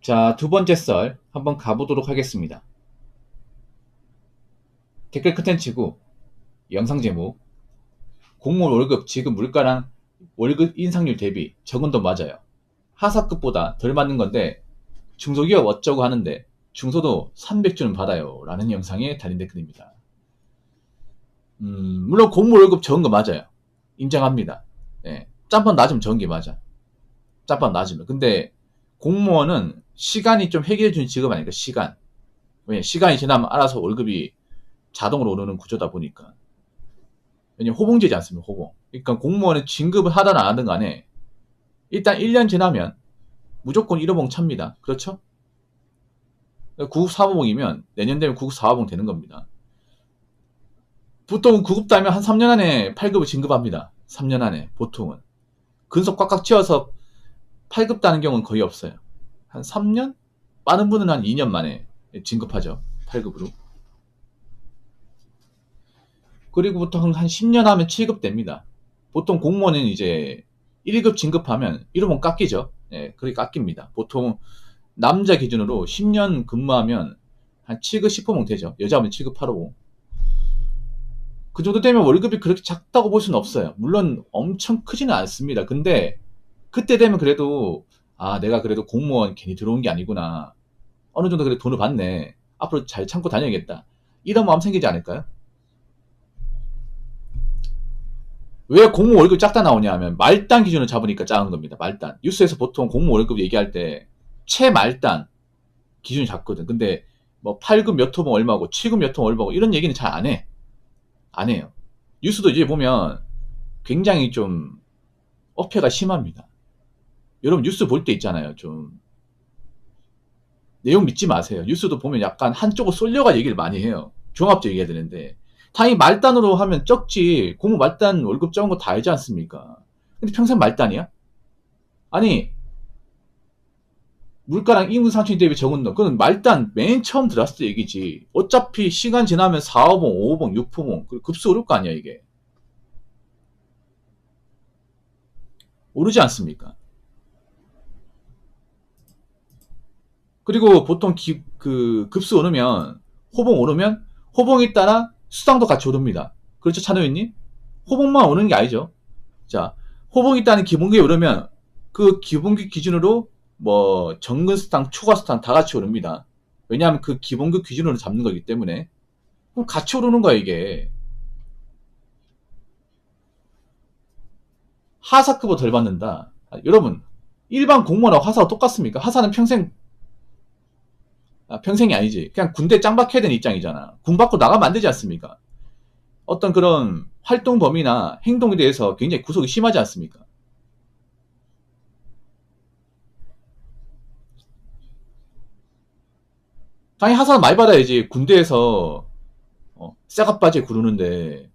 자, 두 번째 썰 한번 가보도록 하겠습니다. 댓글 컨텐츠고 영상 제목 공무원 월급 지급 물가랑 월급 인상률 대비 적은 돈 맞아요. 하사급보다 덜 받는 건데 중소기업 어쩌고 하는데 중소도 300주는 받아요 라는 영상에 달린 댓글입니다. 물론 공무원 월급 적은 거 맞아요. 인정합니다. 예, 짬밥 낮으면 적은 게 맞아. 짬밥 낮으면. 근데 공무원은 시간이 좀 해결해주는 직업 아닐까. 시간. 왜냐 시간이 지나면 알아서 월급이 자동으로 오르는 구조다 보니까. 왜냐면 호봉제지 않습니까? 호봉. 그러니까 공무원은 진급을 하든 안 하든 간에 일단 1년 지나면 무조건 1호봉 찹니다. 그렇죠? 구급 4호봉이면 내년 되면 구급 4호봉 되는 겁니다. 보통 구급 따면 한 3년 안에 8급을 진급합니다. 3년 안에 보통은. 근속 꽉꽉 채워서 8급 따는 경우는 거의 없어요. 한 3년? 빠른 분은 한 2년 만에 진급하죠. 8급으로. 그리고 보통 한 10년 하면 7급 됩니다. 보통 공무원은 이제 1급 진급하면 1호봉 깎이죠. 예, 그렇게 깎입니다. 보통 남자 기준으로 10년 근무하면 한 7급 10호봉 되죠. 여자하면 7급 8호봉. 그 정도 되면 월급이 그렇게 작다고 볼 수는 없어요. 물론 엄청 크지는 않습니다. 근데 그때 되면 그래도 내가 그래도 공무원 괜히 들어온 게 아니구나. 어느 정도 그래도 돈을 받네. 앞으로 잘 참고 다녀야겠다. 이런 마음 생기지 않을까요? 왜 공무원 월급 작다 나오냐 하면 말단 기준을 잡으니까 작은 겁니다. 말단. 뉴스에서 보통 공무원 월급 얘기할 때 최말단 기준이 작거든. 근데 뭐 8급 몇 호봉 얼마고 7급 몇 호봉 얼마고 이런 얘기는 잘 안 해. 안 해요. 뉴스도 이제 보면 굉장히 좀 어폐가 심합니다. 여러분 뉴스 볼 때 있잖아요. 좀 내용 믿지 마세요. 뉴스도 보면 약간 한쪽으로 쏠려가 얘기를 많이 해요. 종합적으로 얘기해야 되는데 당연히 말단으로 하면 적지. 공무 말단 월급 적은 거 다 알지 않습니까? 근데 평생 말단이야? 아니 물가랑 인구 상승 대비 적은 돈 그건 말단 맨 처음 들어왔을 때 얘기지. 어차피 시간 지나면 4호봉, 5호봉, 6호봉 급수 오를 거 아니야 이게. 오르지 않습니까? 그리고 보통 급수 오르면 호봉 오르면 호봉에 따라 수당도 같이 오릅니다. 그렇죠 찬호연님? 호봉만 오르는 게 아니죠. 자, 호봉이 따는 기본급이 오르면 그 기본급 기준으로 뭐 정근 수당, 초과 수당 다 같이 오릅니다. 왜냐하면 그 기본급 기준으로 잡는 거기 때문에. 그럼 같이 오르는 거야 이게. 하사급보다 덜 받는다. 여러분 일반 공무원하고 하사가 똑같습니까? 하사는 평생이 아니지. 그냥 군대 짱 박혀야 되는 입장이잖아. 군 받고 나가면 안 되지 않습니까? 어떤 그런 활동 범위나 행동에 대해서 굉장히 구속이 심하지 않습니까? 당연히 하사는 많이 받아야지. 군대에서 쇠갑바지에 구르는데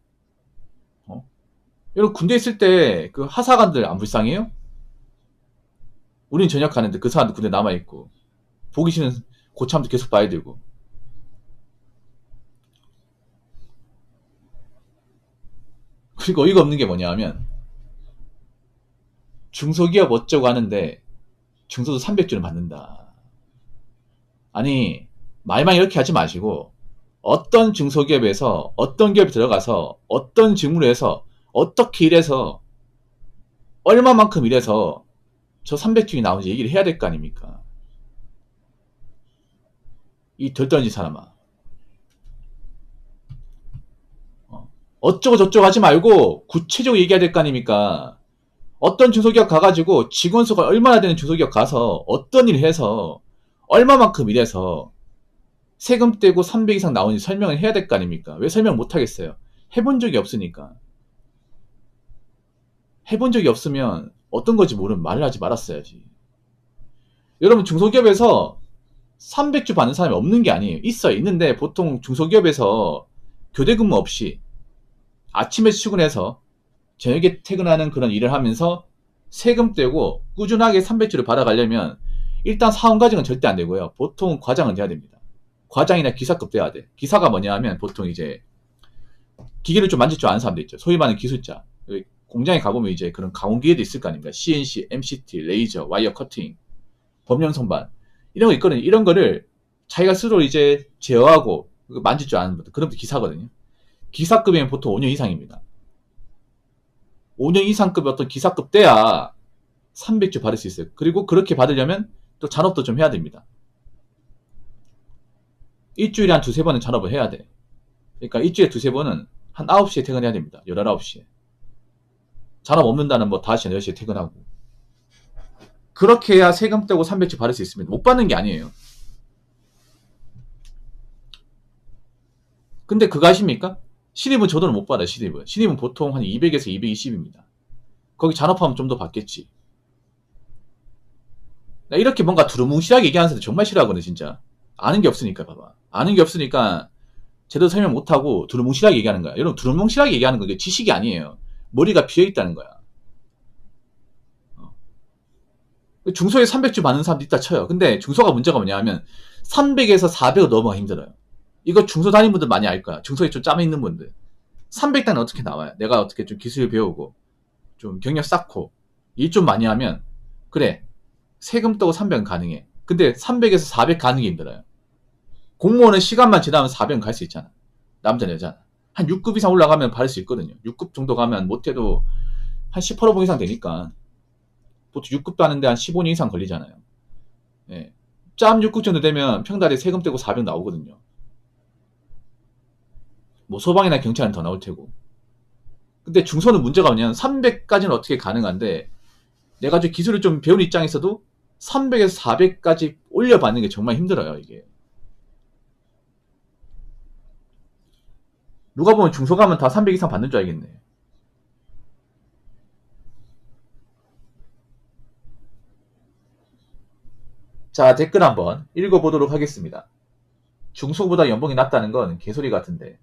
여러분 군대 있을 때 그 하사관들 안 불쌍해요? 우린 전역하는데 그 사람들 군대 남아있고 보기 싫은 고참도 계속 봐야 되고. 그리고 어이가 없는 게 뭐냐 하면 중소기업 어쩌고 하는데 중소도 300주는 받는다. 아니 말만 이렇게 하지 마시고 어떤 중소기업에서 어떤 기업에 들어가서 어떤 직무를 해서 어떻게 일해서 얼마만큼 일해서 저 300주이 나오는지 얘기를 해야 될 거 아닙니까? 이 덜떨어진 사람아. 어쩌고 저쩌고 하지 말고 구체적으로 얘기해야 될 거 아닙니까? 어떤 중소기업 가가지고 직원 수가 얼마나 되는 중소기업 가서 어떤 일을 해서 얼마만큼 일해서 세금 떼고 300 이상 나오는지 설명을 해야 될 거 아닙니까? 왜 설명 못 하겠어요? 해본 적이 없으니까. 해본 적이 없으면 어떤 건지 모르면 말을 하지 말았어야지. 여러분 중소기업에서 300주 받는 사람이 없는 게 아니에요. 있어요. 있는데 보통 중소기업에서 교대 근무 없이 아침에 출근해서 저녁에 퇴근하는 그런 일을 하면서 세금 떼고 꾸준하게 300주를 받아가려면 일단 사원과정은 절대 안 되고요. 보통 과장은 돼야 됩니다. 과장이나 기사급 돼야 돼. 기사가 뭐냐 하면 보통 이제 기계를 좀 만질 줄 아는 사람들 있죠. 소위 말하는 기술자. 공장에 가보면 이제 그런 가공기계도 있을 거 아닙니까? CNC, MCT, 레이저, 와이어 커팅, 범용 선반. 이런 거 있거든요. 이런 거를 자기가 스스로 이제 제어하고 만질 줄 아는 분들, 그런 분들 기사거든요. 기사급이면 보통 5년 이상입니다. 5년 이상급의 어떤 기사급 돼야 300주 받을 수 있어요. 그리고 그렇게 받으려면 또 잔업도 좀 해야 됩니다. 일주일에 한 두세 번은 잔업을 해야 돼. 그러니까 일주일에 두세 번은 한 9시에 퇴근해야 됩니다. 19시에. 잔업 없는다는 뭐 5시, 6시에 퇴근하고. 그렇게 해야 세금 떼고 300주 받을 수 있습니다. 못 받는 게 아니에요. 근데 그거 아십니까? 신입은 저도는 못 받아요. 신입은 보통 한 200에서 220입니다. 거기 잔업하면 좀 더 받겠지. 나 이렇게 뭔가 두루뭉실하게 얘기하는 사람 정말 싫어하거든, 진짜. 아는 게 없으니까, 봐봐. 아는 게 없으니까 제대로 설명 못하고 두루뭉실하게 얘기하는 거야. 여러분, 두루뭉실하게 얘기하는 건 지식이 아니에요. 머리가 비어있다는 거야. 중소에 300주 받는 사람도 있다 쳐요. 근데 중소가 문제가 뭐냐 하면 300에서 400을 넘어가 힘들어요. 이거 중소 다니는 분들 많이 알 거야. 중소에 좀 짬에 있는 분들. 300단은 어떻게 나와요? 내가 어떻게 좀 기술 배우고 좀 경력 쌓고 일 좀 많이 하면 그래 세금 떼고 300은 가능해. 근데 300에서 400 가는 게 힘들어요. 공무원은 시간만 지나면 400은 갈 수 있잖아. 남자 여자. 한 6급 이상 올라가면 받을 수 있거든요. 6급 정도 가면 못해도 한 18호봉 이상 되니까 보통 6급도 하는데 한 15년 이상 걸리잖아요. 예. 짬 6급 정도 되면 평달에 세금 떼고 400 나오거든요. 뭐 소방이나 경찰은 더 나올 테고. 근데 중소는 문제가 뭐냐면 300까지는 어떻게 가능한데 내가 좀 기술을 좀 배운 입장에서도 300에서 400까지 올려받는 게 정말 힘들어요, 이게. 누가 보면 중소 가면 다 300 이상 받는 줄 알겠네. 자, 댓글 한번 읽어보도록 하겠습니다. 중소보다 연봉이 낮다는 건 개소리 같은데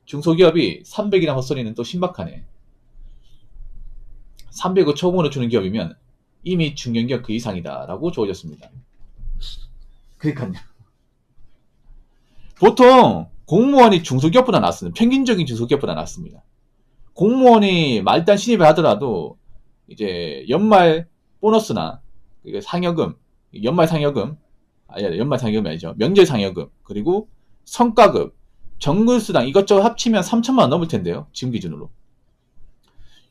중소기업이 300이나 헛소리는 또 신박하네. 300을 초봉으로 주는 기업이면 이미 중견기업 그 이상이다 라고 주어졌습니다. 그러니까요. 보통 공무원이 중소기업보다 낫습니다. 평균적인 중소기업보다 낫습니다. 공무원이 말단 신입을 하더라도 이제 연말 보너스나 상여금, 연말 상여금, 연말 상여금이 아니죠. 명절 상여금, 그리고 성과급, 정근수당 이것저것 합치면 3천만 원 넘을 텐데요. 지금 기준으로.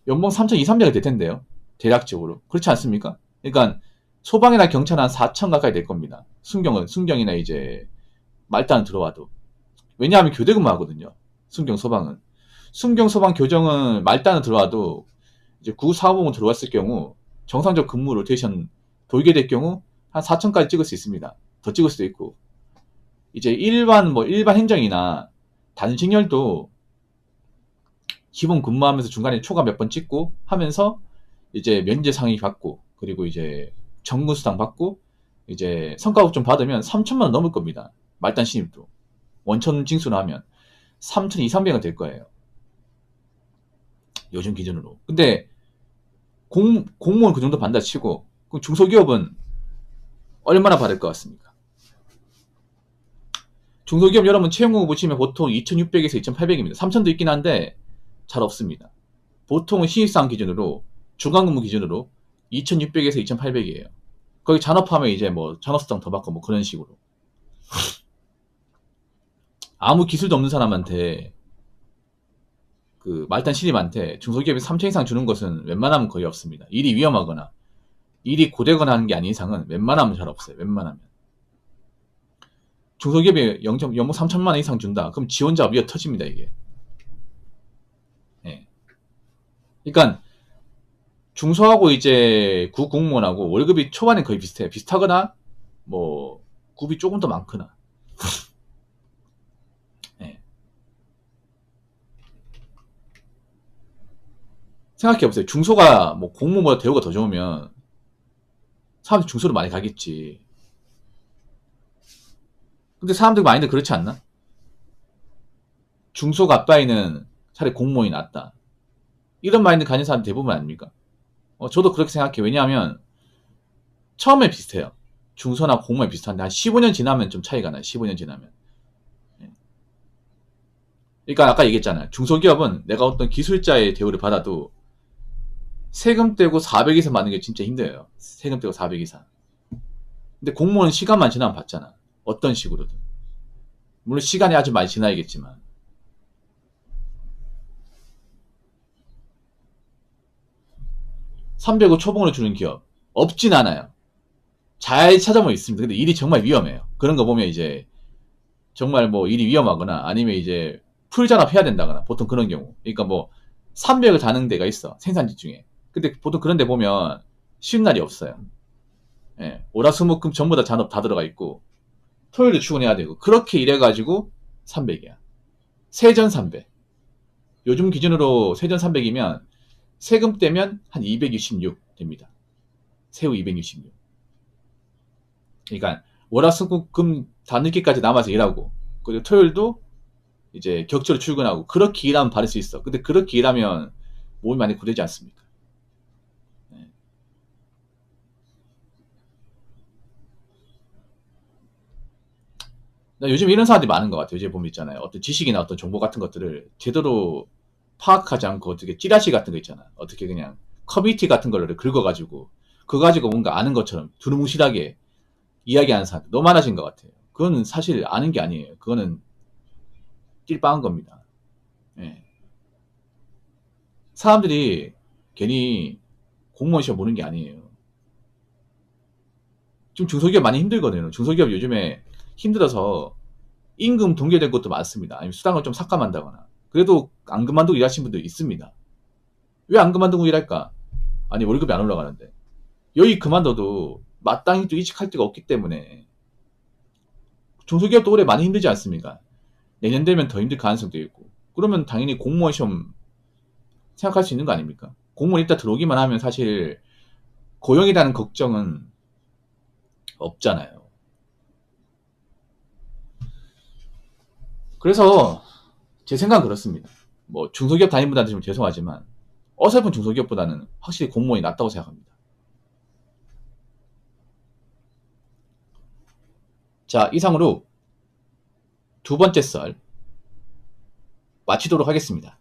연봉 3천 2, 300이 될 텐데요. 대략적으로. 그렇지 않습니까? 그러니까 소방이나 경찰은 한 4천 가까이 될 겁니다. 순경이나 이제 말단 들어와도. 왜냐하면 교대 근무하거든요. 순경 소방은. 순경 소방 교정은 말단은 들어와도 이제 945은 들어왔을 경우 정상적 근무 로테이션 돌게 될 경우 한 4천까지 찍을 수 있습니다. 더 찍을 수도 있고. 이제 일반 행정이나 단식열도 기본 근무하면서 중간에 초과 몇 번 찍고 하면서 이제 면제 상위 받고 그리고 이제 정근수당 받고 이제 성과급 좀 받으면 3천만 원 넘을 겁니다. 말단 신입도. 원천 징수나 하면 3천 2, 300은 될 거예요. 요즘 기준으로. 근데 공무원 그 정도 받는다 치고 그럼 중소기업은 얼마나 받을 것 같습니까? 중소기업 여러분 채용공고 보시면 보통 2,600에서 2,800입니다. 3,000도 있긴 한데 잘 없습니다. 보통은 신입사원 기준으로 주간근무 기준으로 2,600에서 2,800이에요. 거기 잔업하면 이제 뭐 잔업수당 더 받고 뭐 그런 식으로. 아무 기술도 없는 사람한테 그 말단 신입한테 중소기업이 3천 이상 주는 것은 웬만하면 거의 없습니다. 일이 위험하거나 일이 고되거나 하는 게 아닌 이상은 웬만하면 잘 없어요. 웬만하면. 중소기업이 연봉 3천만 원 이상 준다. 그럼 지원자 위에 터집니다, 이게. 네. 그러니까 중소하고 이제 구공무원하고 월급이 초반에 거의 비슷해요. 비슷하거나 뭐 굽이 조금 더 많거나. 네. 생각해보세요. 중소가 뭐 공무원보다 대우가 더 좋으면 사람들이 중소로 많이 가겠지. 근데 사람들 마인드 그렇지 않나? 중소 갓바이는 차라리 공무원이 낫다. 이런 마인드 가진 사람 대부분 아닙니까? 저도 그렇게 생각해요. 왜냐하면 처음에 비슷해요. 중소나 공무원이 비슷한데 한 15년 지나면 좀 차이가 나요. 15년 지나면. 그러니까 아까 얘기했잖아요. 중소기업은 내가 어떤 기술자의 대우를 받아도 세금 떼고 400 이상 받는 게 진짜 힘들어요. 세금 떼고 400 이상. 근데 공무원은 시간만 지나면 받잖아. 어떤 식으로든. 물론 시간이 아주 많이 지나야겠지만. 300을 초봉으로 주는 기업 없진 않아요. 잘 찾아보면 있습니다. 근데 일이 정말 위험해요. 그런 거 보면 이제 정말 뭐 일이 위험하거나 아니면 이제 풀잔업 해야 된다거나 보통 그런 경우. 그러니까 뭐 300을 다는 데가 있어. 생산지 중에. 근데 보통 그런 데 보면 쉬는 날이 없어요. 예. 월화수목금 전부 다 잔업 다 들어가 있고 토요일에 출근해야 되고 그렇게 일해가지고 300이야. 세전 300. 요즘 기준으로 세전 300이면 세금 떼면 한 266 됩니다. 세후 266. 그러니까 월화수목금 다 늦게까지 남아서 일하고 그리고 토요일도 이제 격주로 출근하고 그렇게 일하면 받을 수 있어. 근데 그렇게 일하면 몸이 많이 굳지 않습니까? 네. 요즘 이런 사람들이 많은 것 같아요. 요즘 보면 있잖아요. 어떤 지식이나 어떤 정보 같은 것들을 제대로 파악하지 않고 어떻게 찌라시 같은 거 있잖아. 어떻게 그냥 커뮤니티 같은 걸로 긁어가지고 그거 가지고 뭔가 아는 것처럼 두루뭉실하게 이야기하는 사람들 너무 많아진 것 같아요. 그거는 사실 아는 게 아니에요. 그거는 띨빵한 겁니다. 예. 사람들이 괜히 공무원 시험 보는 게 아니에요. 지금 중소기업 많이 힘들거든요. 중소기업 요즘에 힘들어서 임금 동결된 것도 많습니다. 아니면 수당을 좀 삭감한다거나. 그래도 안 그만두고 일하시는 분들 있습니다. 왜 안 그만두고 일할까? 아니 월급이 안 올라가는데. 여기 그만둬도 마땅히 또 이직할 데가 없기 때문에 중소기업도 올해 많이 힘들지 않습니까? 내년 되면 더 힘들 가능성도 있고. 그러면 당연히 공무원 시험 생각할 수 있는 거 아닙니까? 공무원 일단 들어오기만 하면 사실 고용이라는 걱정은 없잖아요. 그래서 제 생각은 그렇습니다. 뭐 중소기업 다니분들한테 좀 죄송하지만 어설픈 중소기업보다는 확실히 공무원이 낫다고 생각합니다. 자, 이상으로 두 번째 썰 마치도록 하겠습니다.